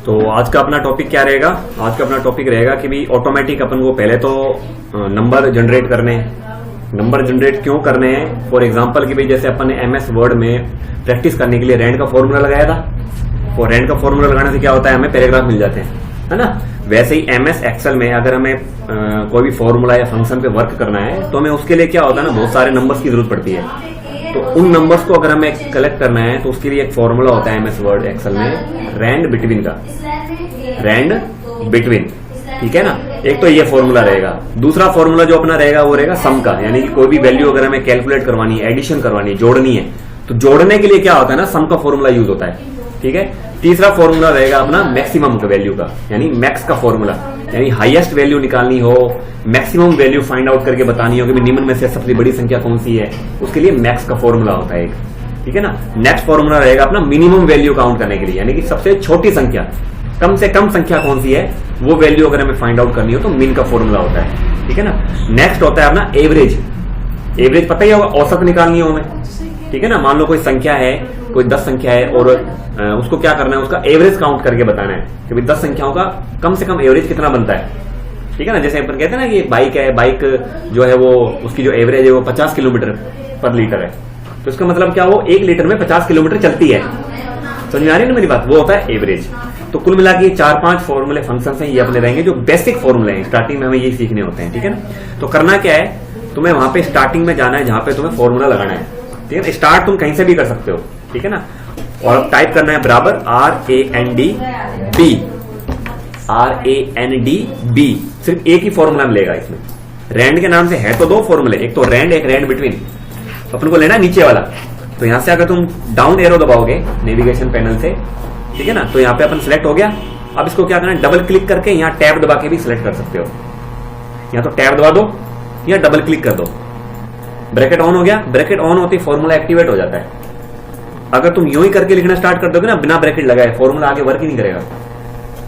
तो आज का अपना टॉपिक क्या रहेगा? आज का अपना टॉपिक रहेगा कि भाई ऑटोमेटिक अपन को पहले तो नंबर जनरेट करने हैं। नंबर जनरेट क्यों करने हैं? फॉर एग्जांपल कि भाई जैसे अपन ने एमएस वर्ड में प्रैक्टिस करने के लिए रैंड का फॉर्मूला लगाया था, और रैंड का फॉर्मूला लगाने से क्या होता है, हमें पैराग्राफ मिल जाते हैं, है ना। वैसे ही एमएस एक्सेल में अगर हमें कोई भी फॉर्मूला या फंक्शन पे वर्क करना है तो हमें उसके लिए क्या होता है ना, बहुत सारे नंबर्स की जरूरत पड़ती है। तो उन नंबर्स को अगर हमें कलेक्ट करना है तो उसके लिए एक फॉर्मूला होता है एमएस वर्ड एक्सेल में, रैंड बिटवीन का, रैंड बिटवीन, ठीक है ना। एक तो ये फॉर्मूला रहेगा। दूसरा फॉर्मूला जो अपना रहेगा वो रहेगा सम का, यानी कि कोई भी वैल्यू अगर हमें कैलकुलेट करवानी है, एडिशन करवानी है, जोड़नी है, तो जोड़ने के लिए क्या होता है ना, सम का फॉर्मूला यूज होता है, ठीक है। तीसरा फॉर्मूला रहेगा अपना मैक्सिमम का वैल्यू का, यानी मैक्स का फॉर्मूला, यानी हाईएस्ट वैल्यू निकालनी हो, मैक्सिमम वैल्यू फाइंड आउट करके बतानी हो कि निम्न में से सबसे बड़ी संख्या कौन सी है, उसके लिए मैक्स का फॉर्मूला होता है एक, ठीक है ना। नेक्स्ट फॉर्मूला रहेगा अपना मिनिमम वैल्यू काउंट करने के लिए, यानी कि सबसे छोटी संख्या, कम से कम संख्या कौन सी है, वो वैल्यू अगर हमें फाइंड आउट करनी हो तो मिन का फॉर्मूला होता है, ठीक है ना। नेक्स्ट होता है अपना एवरेज। एवरेज पता ही होगा, औसत निकालनी हो हमें, ठीक है ना। मान लो कोई संख्या है, कोई 10 संख्या है और उसको क्या करना है, उसका एवरेज काउंट करके बताना है कि भाई 10 संख्याओं का कम से कम एवरेज कितना बनता है, ठीक है ना। जैसे अपन कहते हैं ना कि बाइक है, बाइक जो है वो उसकी जो एवरेज है वो 50 किलोमीटर पर लीटर है, तो इसका मतलब क्या, वो 1 लीटर में 50 किलोमीटर चलती है। समझ में आ रही है ना मेरी बात? वो होता है एवरेज। तो कुल मिला के 4-5 फॉर्मूले फंक्शन हैं, ये अपने रहेंगे जो बेसिक फॉर्मूले हैं, स्टार्टिंग में हमें ये सीखने होते हैं, ठीक है ना। तो करना क्या है, तुम्हें वहां पे स्टार्टिंग में जाना है जहां पे तुम्हें फॉर्मूला लगाना है, ठीक है ना। स्टार्ट तुम कहीं से भी कर सकते हो, ठीक है ना। और अब टाइप करना है बराबर RAND B, सिर्फ एक ही फॉर्मूला मिलेगा इसमें। रैंड के नाम से है तो 2 फॉर्मूले, एक तो रैंड, एक रैंड बिटवीन। अपन को लेना नीचे वाला, तो यहां से अगर तुम डाउन एरो दबाओगे नेविगेशन पैनल से, ठीक है ना, तो यहाँ पे अपन सिलेक्ट हो गया। अब इसको क्या करना है, डबल क्लिक करके यहाँ टैब दबा के भी सिलेक्ट कर सकते हो। यहाँ तो टैब दबा दो या डबल क्लिक कर दो, ब्रैकेट ऑन हो गया। ब्रैकेट ऑन होते ही फॉर्मूला एक्टिवेट हो जाता है। अगर तुम यूं ही करके लिखना स्टार्ट कर दोगे ना बिना ब्रैकेट लगाए, फॉर्मूला आगे वर्क ही नहीं करेगा।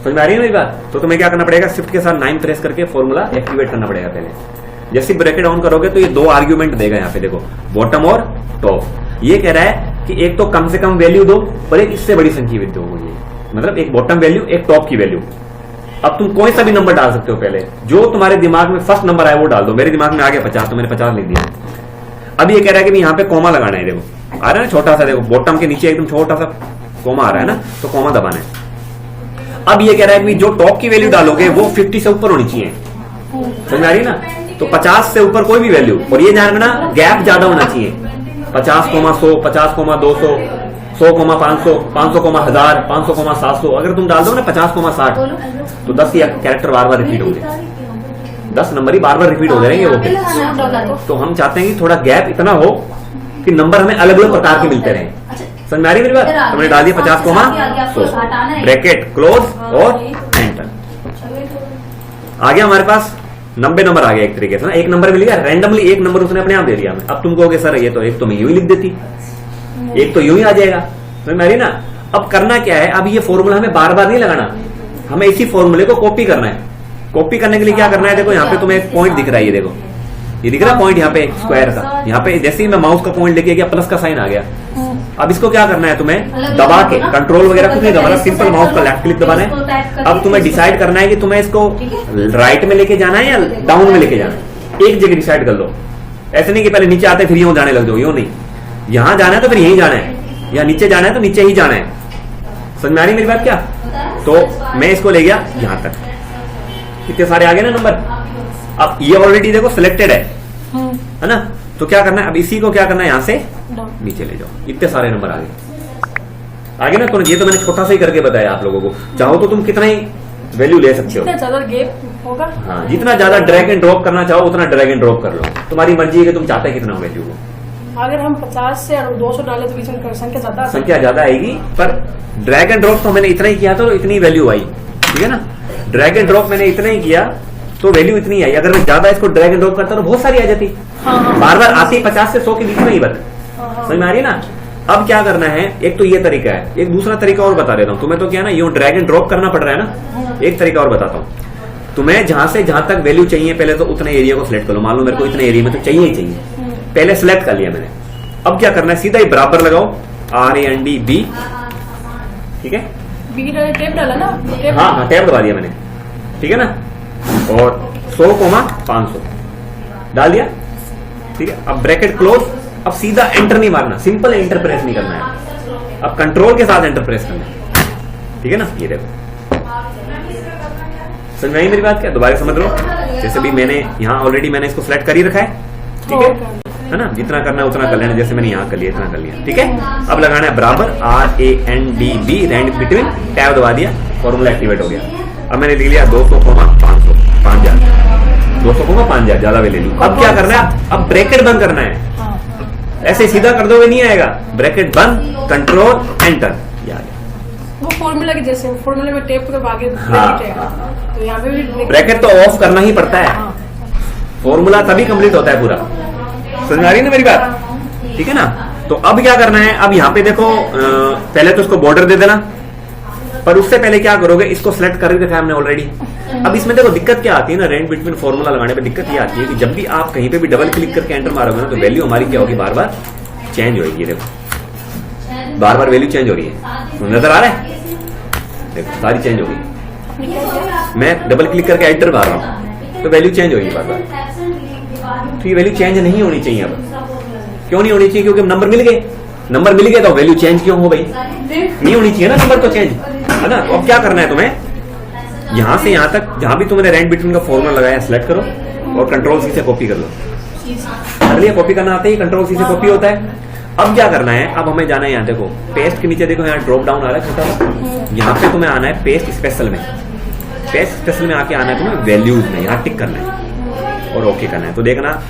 समझ में आ रही है मेरी बात? तो तुम्हें क्या करना पड़ेगा, शिफ्ट के साथ 9 प्रेस करके फॉर्मूला एक्टिवेट करना पड़ेगा पहले। जैसे ब्रैकेट ऑन करोगे तो ये 2 आर्ग्यूमेंट देगा, यहाँ पे देखो, बॉटम और टॉप। ये कह रहा है कि एक तो कम से कम वैल्यू दो और एक इससे बड़ी संख्या दो, ये मतलब एक बॉटम वैल्यू, एक टॉप की वैल्यू। अब तुम कोई सा भी नंबर डाल सकते हो, पहले जो तुम्हारे दिमाग में फर्स्ट नंबर आया वो डाल दो। मेरे दिमाग में आ गया 50, तो मैंने 50 लिख दिया। अब ये कह रहा है कि यहाँ पे कॉमा लगाना है, देखो आ रहा है ना छोटा सा, देखो बॉटम के नीचे एकदम छोटा सा कॉमा आ रहा है ना, तो कॉमा दबाना है। अब ये कह रहा है कि जो टॉप की वैल्यू डालोगे वो 50 से ऊपर होनी चाहिए। समझ में आ रही है ना? तो 50 से ऊपर कोई भी वैल्यू, और ये ध्यान रखना गैप ज्यादा होना चाहिए, 50,100, 50,200, 100,500, 500,1000, 500,700। अगर तुम डाल दो ना 50,60, तो 10 कैरेक्टर बार बार रिपीट होंगे, 10 नंबर ही बार बार रिपीट हो जाएंगे वो फिर। तो हम चाहते हैं कि थोड़ा गैप इतना हो कि नंबर हमें अलग अलग प्रकार के मिलते रहे। समझ में आ रही मेरी बात? हमने डाल दिया 50,100, ब्रैकेट क्लोज और एंटर। आ गया हमारे पास 90 नंबर आ गया एक तरीके से ना। एक नंबर मिल गया रैंडमली, एक नंबर उसने अपने आप दे दिया। अब तुम कहोगे सर ये तो एक तो मैं यूं ही लिख देती, एक तो यूं ही आ जाएगा। समझ में आ रही ना? अब करना क्या है, अब ये फॉर्मूला हमें बार बार नहीं लगाना, हमें इसी फॉर्मूले को कॉपी करना है। कॉपी करने के लिए क्या करना है, देखो यहाँ पे तुम्हें एक पॉइंट दिख रहा है, ये देखो ये दिख रहा है पॉइंट यहाँ पे स्क्वायर का। यहाँ पे जैसे ही मैं माउस का पॉइंट लेके गया प्लस का साइन आ गया। अब इसको क्या करना है, तुम्हें दबा के, कंट्रोल वगैरह कुछ नहीं दबाना, सिंपल माउस का लेफ्ट क्लिक दबाना है। अब तुम्हें डिसाइड करना है कि तुम्हें इसको राइट में लेके जाना है या डाउन में लेके जाना है। एक जगह डिसाइड कर लो, ऐसे नहीं कि पहले नीचे आते फिर यूं जाने लग जाओ, यूं नहीं। यहां जाना है तो फिर यहीं जाना है, या नीचे जाना है तो नीचे ही जाना है। समझ में आ रही मेरी बात? क्या तो मैं इसको ले गया यहां तक, कितने सारे आ गए ना नंबर। अब ये ऑलरेडी देखो सिलेक्टेड है ना। तो क्या करना है, अब इसी को क्या करना है, यहां से नीचे ले जाओ, इतने सारे नंबर आगे ना। तो ये तो मैंने छोटा सा ही करके बताया आप लोगों को। चाहो तो तुम कितना ही वैल्यू ले सकते हो, ज्यादा गैप होगा। हाँ, जितना ज्यादा ड्रैग एंड ड्रॉप करना चाहो उतना ड्रैग एंड ड्रॉप कर लो, तुम्हारी मर्जी है कि तुम चाहते कितना वैल्यू हो। अगर हम 50 से 200 डाले तो बीच में संख्या ज्यादा आएगी, पर ड्रैग एंड ड्रॉप तो मैंने इतना ही किया था तो इतनी वैल्यू आई, ठीक है ना। ड्रैग एंड ड्रॉप मैंने इतना ही किया तो वैल्यू इतनी आई। अगर मैं ज्यादा इसको ड्रैग एंड ड्रॉप करता तो बहुत सारी आ जाती। बार बार आती 50 से 100 के बीच में ही बस। समझ में आ रही है ना? अब क्या करना है, एक तो ये तरीका है, एक दूसरा तरीका और बता देता हूँ तुम्हें। तो क्या ना, यूं ड्रैग एंड ड्रॉप करना पड़ रहा है ना। एक तरीका और बताता हूँ तुम्हें, जहां से जहां तक वैल्यू चाहिए पहले तो उतने एरिया को सिलेक्ट कर लो। मान लो मेरे को इतने एरिया में तो चाहिए ही चाहिए, पहले सिलेक्ट कर लिया मैंने। अब क्या करना है, सीधा ही बराबर लगाओ RAND B, ठीक है। बी टेप डाला ना, टेप हाँ हाँ टैब दबा दिया मैंने, ठीक है ना। और 100,500 डाल दिया, ठीक है। अब ब्रैकेट क्लोज, अब सीधा एंटर नहीं मारना, सिंपल एंटर प्रेस नहीं करना है, अब कंट्रोल के साथ एंटर प्रेस करना है, ठीक है ना। ये देखो समझ में आई मेरी बात क्या, दोबारा समझ लो। जैसे भी मैंने यहाँ ऑलरेडी मैंने इसको सिलेक्ट कर ही रखा है, ठीक है ना। जितना करना है उतना कर लेना, जैसे मैंने यहाँ कर लिया इतना कर लिया, ठीक है। अब लगाना है बराबर RANDB, रैंड बिटवीन, टैब दबा दिया, फॉर्मूला एक्टिवेट हो गया। अब मैंने लिख लिया 200,500, 5,000, 200,5,000 ज्यादा भी ले लूं। अब क्या करना है, अब ब्रैकेट बंद करना है, ऐसे सीधा कर दोगे नहीं आएगा, ब्रैकेट बंद, कंट्रोल एंटर, ये आ गया। वो फॉर्मूला के जैसे, फॉर्मूले में टेप के आगे हाँ, ब्रैकेट है, तो यहाँ पे भी ब्रैकेट तो ऑफ करना ही पड़ता है, फॉर्मूला तभी कंप्लीट होता है पूरा। समझ में आ रही है ना मेरी बात, ठीक है ना। तो अब क्या करना है, अब यहाँ पे देखो पहले तो उसको बॉर्डर दे देना, पर उससे पहले क्या करोगे, इसको सिलेक्ट कर रखा है हमने ऑलरेडी। अब इसमें देखो दिक्कत क्या आती है ना, रैंड बिटवीन फॉर्मूला लगाने पे दिक्कत ये आती है कि जब भी आप कहीं पे भी डबल क्लिक करके एंटर मारोगे ना, तो वैल्यू हमारी क्या होगी, बार बार चेंज होगी। देखो बार बार वैल्यू चेंज हो रही है, तो नजर आ रहा है, देखो सारी चेंज होगी। मैं डबल क्लिक करके एंटर मार रहा हूँ तो वैल्यू चेंज होगी बार बार, तो ये वैल्यू चेंज नहीं होनी चाहिए। अब क्यों नहीं होनी चाहिए, क्योंकि नंबर मिल गए, नंबर मिल गए तो वैल्यू चेंज क्यों हो गई, नहीं होनी चाहिए ना नंबर तो चेंज, है ना। तो अब क्या करना है तुम्हें, यहां से यहां तक जहां भी तुमने रैंड बिटवीन का फॉर्मूला लगाया सिलेक्ट करो और कंट्रोल सी से कॉपी कर लो। कर लिया, कॉपी करना आता है, कंट्रोल सी से कॉपी होता है। अब क्या करना है, अब हमें जाना है यहाँ देखो पेस्ट के नीचे, देखो यहाँ ड्रॉप डाउन आ रहा है छोटा, यहाँ पे तुम्हें आना है पेस्ट स्पेशल में, पेस्ट स्पेशल में आके आना है तुम्हें वैल्यूज में, यहाँ टिक करना है और ओके करना है। तो देखना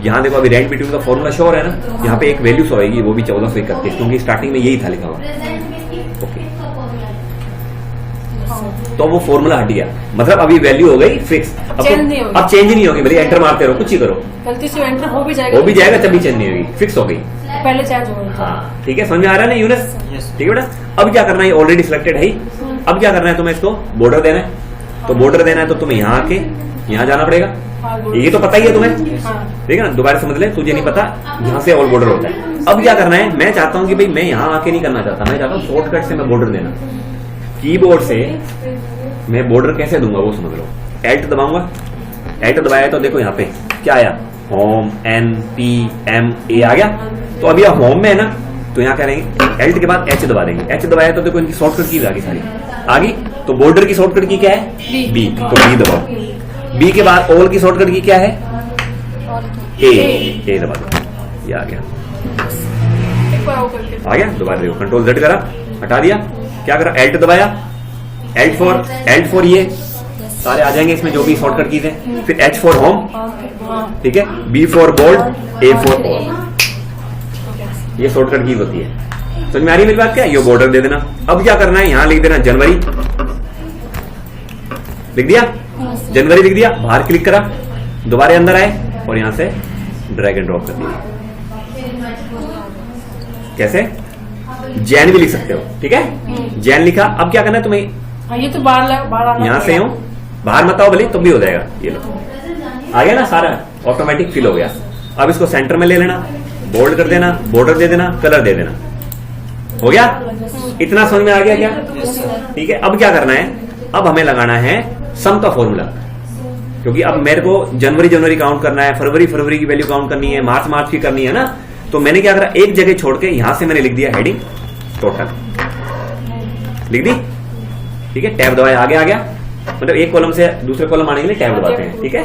यहाँ देखो अभी रैंड बिटवीन का फॉर्मूला शो हो रहा है ना, यहाँ पे एक वैल्यू शो होगी, वो भी 1431, क्योंकि स्टार्टिंग में यही था लिखा हुआ। ओके, तो वो फॉर्मूला हट गया, मतलब अभी वैल्यू हो गई फिक्स, अब चेंज नहीं होगी, भले एंटर मारते रहो, कुछ ही करो, गलती से एंटर हो भी जाएगा, तभी चेंज नहीं होगी, फिक्स हो गई, पहले चेंज हो गई। हाँ ठीक है, समझ में आ रहा है ना यूनिस, ठीक है बेटा। अब क्या करना है, ऑलरेडी सिलेक्टेड है ही, अब क्या करना है तुम्हें, इसको बॉर्डर देना है, तो बॉर्डर देना है तो तुम्हें यहाँ आके यहाँ जाना पड़ेगा, ये तो पता ही है तुम्हें, ठीक है ना। दोबारा समझ ले, तुझे नहीं पता, यहाँ से ऑल बॉर्डर होता है। अब क्या करना है, मैं चाहता हूँ कि भाई मैं यहाँ आके नहीं करना चाहता, मैं चाहता हूँ शॉर्टकट से मैं बॉर्डर देना, कीबोर्ड से मैं बॉर्डर कैसे दूंगा वो समझ लो। एल्ट दबाऊंगा, एल्ट दबाया तो देखो यहाँ पे क्या आया, होम NPM आ गया। तो अभी आप होम में है ना, तो यहाँ करेंगे एल्ट के बाद H दबा देंगे, H दबाया तो देखो इनकी शॉर्टकट की आ गई सारी आ गई। तो बॉर्डर की शॉर्टकट की क्या है, B, तो B दबाओ। B के बाद ऑल की शॉर्टकट की क्या है, A दबा दो, ये आ गया, आ गया। दोबारा देखो कंट्रोल Z करा, हटा दिया, क्या करा, एल्ट दबाया, एल्ट फॉर ये सारे आ जाएंगे इसमें जो भी शॉर्टकट कीज है, फिर H फॉर होम, ठीक है, B for bold, A for all, ये शॉर्टकट कीज होती है। समझ में आ रही है मेरी बात क्या, ये बॉर्डर दे देना। अब क्या करना है, यहां लिख देना जनवरी, लिख दिया, जनवरी लिख दिया, बाहर क्लिक करा, दोबारा अंदर आए और यहां से ड्रैग एंड ड्रॉप कर दिया। कैसे, जैन भी लिख सकते हो, ठीक है, जैन लिखा। अब क्या करना है तुम्हें, ये तो बाहर यहां से हूं, बाहर मत आओ भले तो भी हो जाएगा, ये लो आ गया ना, सारा ऑटोमेटिक फिल हो गया। अब इसको सेंटर में ले लेना, बोल्ड कर देना, बॉर्डर दे देना, कलर दे देना, हो गया। इतना समझ में आ गया क्या, ठीक है। अब क्या करना है, अब हमें लगाना है सम का फॉर्मूला, क्योंकि अब मेरे को जनवरी काउंट करना है, फरवरी की वैल्यू काउंट करनी है, मार्च की करनी है ना। तो मैंने क्या करा, एक जगह छोड़ के यहां से मैंने लिख दिया हेडिंग टोटल, लिख दी, ठीक है। टैब दबाया, आगे आ गया, मतलब एक कॉलम से दूसरे कॉलम आने के लिए टैब दबाते हैं, ठीक है।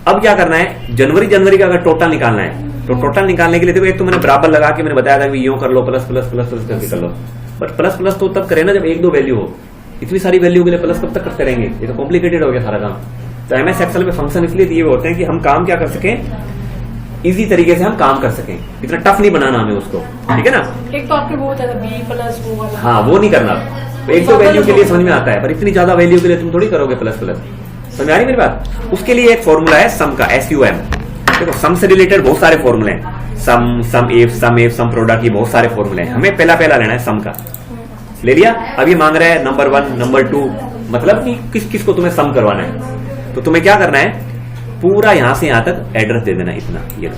अब क्या करना है, जनवरी का अगर टोटल निकालना है, तो टोटल निकालने के लिए देखो, एक तो मैंने बराबर लगा के मैंने बताया था कि यूं कर लो, प्लस करके कर लो, बट प्लस तो तब करे ना जब एक दो वैल्यू हो, इतनी सारी वैल्यू के लिए प्लस कब तक करते रहेंगे, ये तो कॉम्प्लिकेटेड हो गया सारा काम। तो MS एक्सेल में फंक्शन इसलिए दिए हुए होते हैं कि हम काम क्या कर सकें, इजी तरीके से हम काम कर सकें, इतना टफ नहीं बनाना हमें उसको, ठीक है ना। एक तो आपके वो होता है B प्लस वो वाला, हाँ वो नहीं करना, तो एक तो वैल्यू के लिए समझ में आता है, पर इतनी ज्यादा वैल्यू के लिए तुम थोड़ी करोगे प्लस। समझ आ रही मेरी बात। उसके लिए एक फॉर्मूला है सम का, SUM। देखो सम से रिलेटेड बहुत सारे फॉर्मूले हैं, सम इफ, सम प्रोडक्ट, ये बहुत सारे फॉर्मूले हैं। हमें पहला लेना है सम का, ले लिया। अब ये मांग रहा है नंबर 1 नंबर 2, मतलब कि किस किस को तुम्हें सम करवाना है। तो तुम्हें क्या करना है, पूरा यहां से यहां तक एड्रेस दे देना, इतना, ये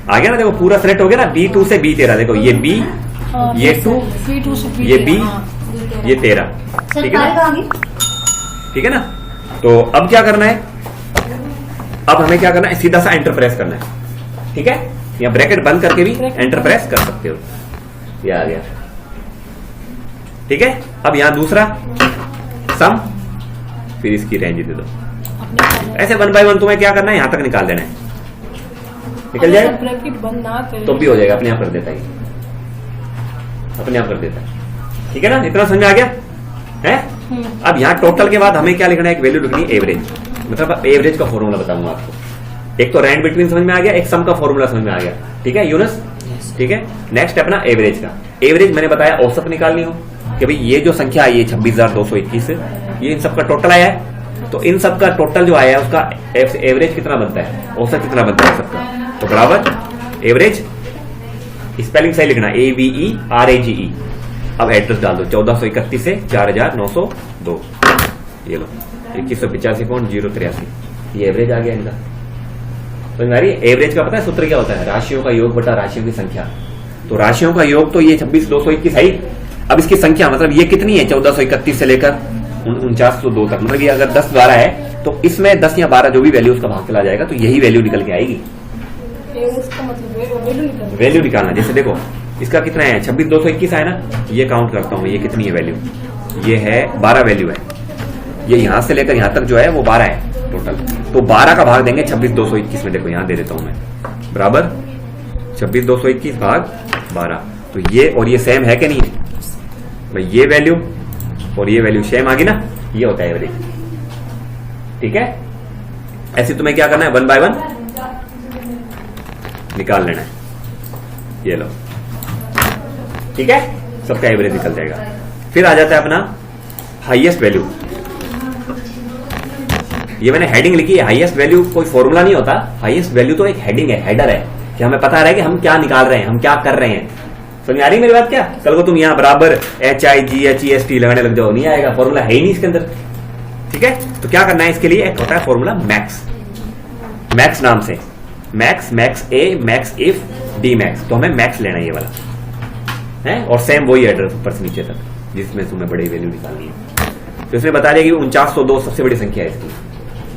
आ गया ना। देखो पूरा सेलेक्ट हो गया ना, B2 से B13, देखो ये B, ये 2, P2 से P13, ये B, हाँ। ये 13, सर ठीक है पाएगा ना? आगे? ठीक है ना? तो अब क्या करना है, अब हमें क्या करना है, सीधा सा एंटर प्रेस करना है। ठीक है, या ब्रैकेट बंद करके भी एंटर प्रेस कर सकते हो। ये आ गया। ठीक है, अब यहां दूसरा सम, फिर इसकी रेंज दे दो। ऐसे 1 बाय 1 तुम्हें क्या करना है, यहां तक निकाल देना है। निकल जाएगा ब्रैकेट बंद ना करें तो भी हो जाएगा, अपने आप कर देता है, अपने आप कर देता है। ठीक है ना, इतना समझ में आ गया है? अब यहाँ टोटल के बाद हमें क्या लिखना है, एक वैल्यू लिखनी है एवरेज, मतलब एवरेज का फॉर्मूला बताऊंगा आपको। एक तो रैंड बिटवीन समझ में आ गया, एक सम का फॉर्मूला समझ में आ गया। ठीक है यूनस? ठीक है, नेक्स्ट अपना एवरेज का। एवरेज मैंने बताया औसत निकालनी हो कि भाई ये जो संख्या आई है 26,221, ये इन सबका टोटल आया है, तो इन सबका टोटल जो आया है उसका एवरेज कितना बनता है, औसत कितना बनता है सबका, तो बराबर एवरेज, स्पेलिंग सही लिखना AVERAGE। अब एड्रेस डाल दो, 1431 से 4902, ये लो 2185.083, ये एवरेज आ गया इनका। समझ में आ रही है? एवरेज का पता है सूत्र क्या होता है, राशियों का योग बटा राशियों की संख्या। तो राशियों का योग तो ये 26,221 है ही। अब इसकी संख्या मतलब ये कितनी है, 1431 से लेकर 4902 तक, मतलब ये अगर 10 12 है तो इसमें 10 या 12 जो भी वैल्यू उसका भाग चला जाएगा तो यही वैल्यू निकल के आएगी। एवरेज का मतलब वैल्यू निकल वैल्यू निकालना, जैसे देखो इसका कितना है, 26,221 है ना, ये काउंट करता हूं, ये कितनी है वैल्यू, ये है 12 वैल्यू है, ये यहां से लेकर यहां तक जो है वो 12 है टोटल, तो 12 का भाग देंगे 26,221 में। देखो यहां दे देता हूं मैं, बराबर 26,221 भाग 12, तो ये और ये सेम है कि नहीं है भाई, ये वैल्यू और ये वैल्यू सेम आ गई ना, ये होता है एवरेज। ठीक है, ऐसे तुम्हें क्या करना है, 1 बाय 1 निकाल लेना है, ये लो। ठीक है, सबका एवरेज निकल जाएगा। फिर आ जाता है अपना हाईएस्ट वैल्यू। ये मैंने हेडिंग लिखी है, हाईएस्ट वैल्यू कोई फॉर्मूला नहीं होता, हाईएस्ट वैल्यू तो एक हेडिंग है, हेडर है, कि हमें पता है कि हम क्या निकाल रहे हैं, हम क्या कर रहे हैं। समझ आ रही मेरी बात? क्या कल को तुम यहां बराबर HIGHEST लगाने लग जाओ, नहीं आएगा, फॉर्मूला है ही नहीं इसके अंदर। ठीक है, तो क्या करना है, इसके लिए एक होता है फॉर्मूला मैक्स, मैक्स नाम से, max, max A, max if, D max, तो हमें मैक्स लेना है ये वाला है, और सेम वही एड्रेस ऊपर से नीचे तक जिसमें तुम्हें बड़ी वैल्यू निकालनी है। तो इसमें बता दिया कि 4902 सबसे बड़ी संख्या है इसकी,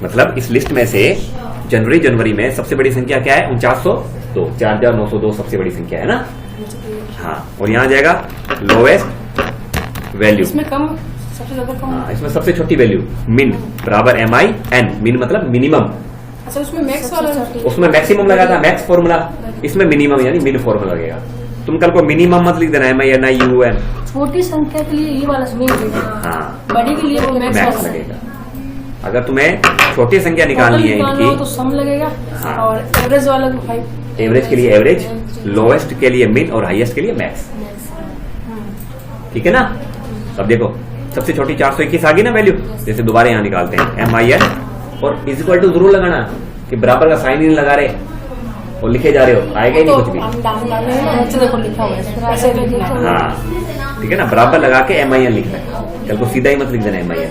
मतलब इस लिस्ट में से जनवरी में सबसे बड़ी संख्या क्या है, 4902, 4902 सबसे बड़ी संख्या है ना। हाँ, और यहां जाएगा लोवेस्ट वैल्यू, इसमें कम, सबसे ज्यादा कम। हाँ, इसमें सबसे छोटी वैल्यू मिन, बराबर MIN, मिन मतलब मिनिमम। अच्छा, उसमें मैक्स वाला, उसमें मैक्सिमम लगा था मैक्स फॉर्मूला, इसमें मिनिमम यानी मिन फॉर्मूला लगेगा। तुम कल को मिनिमम मत लिख देना, MINIUN, छोटी संख्या के लिए ये वाला सही लगेगा, हाँ बड़ी के लिए वो मैक्स मैक्स वाला लगेगा। अगर तुम्हें छोटी संख्या निकालनी है निकालना हो तो इनकी, सम लगेगा, हाँ। और एवरेज वाला तो 5, एवरेज के लिए एवरेज, लोएस्ट के लिए मिन और हाईएस्ट के लिए मैक्स। ठीक है ना। अब देखो सबसे छोटी 421 आ गई ना वैल्यू, जैसे दोबारा यहां निकालते हैं MIN, और इक्वल टू जरूर लगाना कि बराबर का साइन ही नहीं लगा रहे और लिखे जा रहे हो, आएगा ही नहीं कुछ भी। हम डालने में नीचे देखो लिखा हुआ है, ऐसे लिखना है। हाँ ठीक है ना, बराबर लगा के MIN लिखना है, कल को सीधा ही मत लिख देना MIN।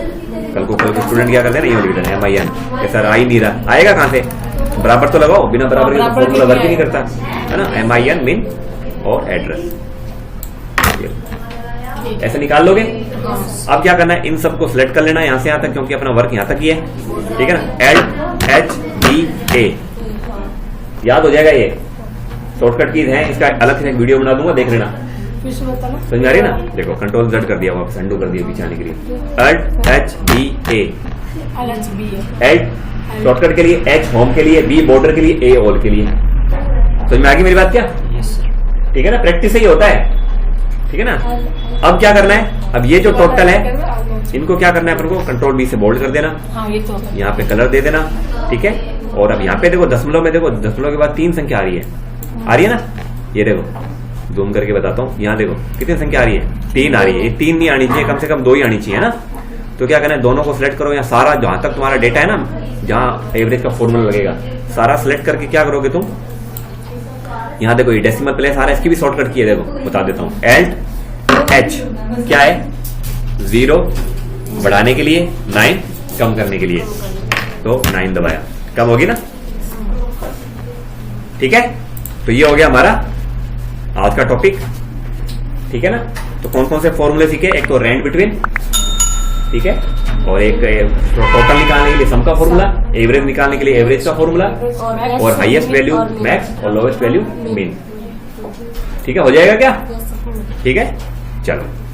कल को कोई स्टूडेंट क्या करते हैं ना, ये लिख देना MIN, ये सर आ ही नहीं रहा, आएगा कहां से, बराबर तो लगाओ, बिना बराबर के फॉर्मूला वर्क ही नहीं करता है ना। MIN मिन और एड्रेस, ऐसे निकाल लोगे। अब क्या करना है, इन सबको सिलेक्ट कर लेना है यहां से यहां तक, क्योंकि अपना वर्क यहां तक ही है। ठीक है ना, LHBA याद हो जाएगा, ये शॉर्टकट कीज है, इसका अलग से एक वीडियो बना दूंगा, देख लेना। फिर से बताना, समझ आ रही है ना। देखो कंट्रोल Z कर दिया, वापस अंडू कर दिया पीछे आने के लिए। LHBA, LHB है, L शॉर्टकट के लिए, H होम के लिए, B बॉर्डर के लिए, A ऑल के लिए। समझ में आ गई मेरी बात? क्या ठीक है ना, प्रैक्टिस से ही होता है। ठीक है ना। अब क्या करना है, अब ये जो टोटल है इनको क्या करना है अपन को, कंट्रोल B से बोल्ड कर देना, हाँ ये तो यहाँ पे कलर दे देना। ठीक है, और अब यहाँ पे देखो दशमलव में, देखो दशमलव के बाद 3 संख्या आ रही है, आ रही है ना, ये देखो जूम करके बताता हूँ, यहाँ देखो कितनी संख्या आ रही है, 3 आ रही है। ये 3 नहीं आनी चाहिए, कम से कम 2 ही आनी चाहिए ना। तो क्या करना है, दोनों को सिलेक्ट करो, या सारा जहां तक तुम्हारा डेटा है ना, जहां एवरेज का फॉर्मूला लगेगा, सारा सिलेक्ट करके क्या करोगे तुम, यहाँ देखो ये डेसिमल प्लेस आ रहा है, इसकी भी शॉर्टकट की है, देखो बता देता हूँ। LH क्या है, 0 बढ़ाने के लिए, 9 कम करने के लिए, तो 9 दबाया, कम होगी ना। ठीक है, तो ये हो गया हमारा आज का टॉपिक। ठीक है ना। तो कौन कौन से फॉर्मूले सीखे, एक तो रैंड बिटवीन, ठीक है, और एक टोटल निकालने के लिए सम का फॉर्मूला, एवरेज निकालने के लिए एवरेज का फॉर्मूला, और हाईएस्ट वैल्यू मैक्स और लोवेस्ट वैल्यू मीन। ठीक है, हो जाएगा क्या? ठीक है, चलो।